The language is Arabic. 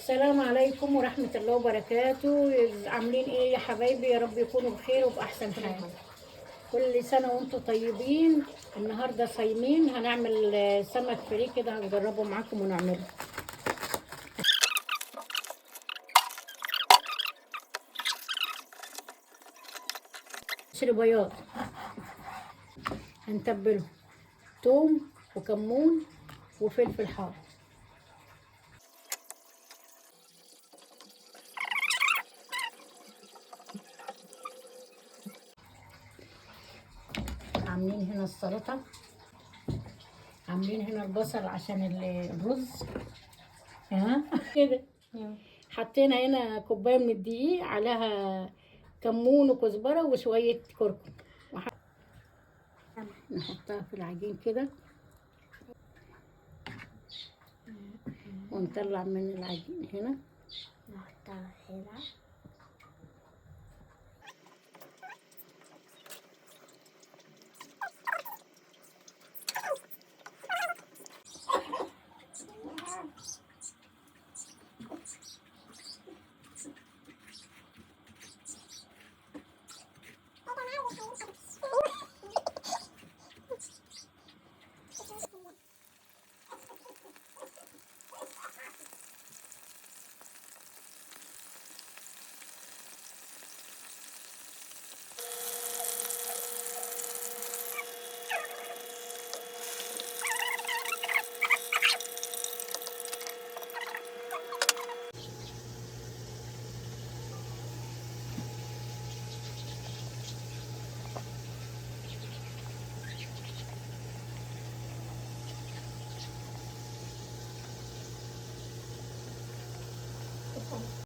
السلام عليكم ورحمة الله وبركاته. عاملين ايه يا حبايبي؟ يا رب يكونوا بخير وبأحسن حال. كل سنة وانتم طيبين. النهاردة صايمين، هنعمل سمك فري كده، هنجربه معاكم ونعمله. شري بياض هنتبله توم وكمون وفلفل حار. عاملين هنا السلطة، عاملين هنا البصل عشان الرز. ها كده. حطينا هنا كوباية من الدقيق، عليها كمون وكزبرة وشوية كركم. نحطها في العجين كده ونطلع من العجين هنا، نحطها هنا.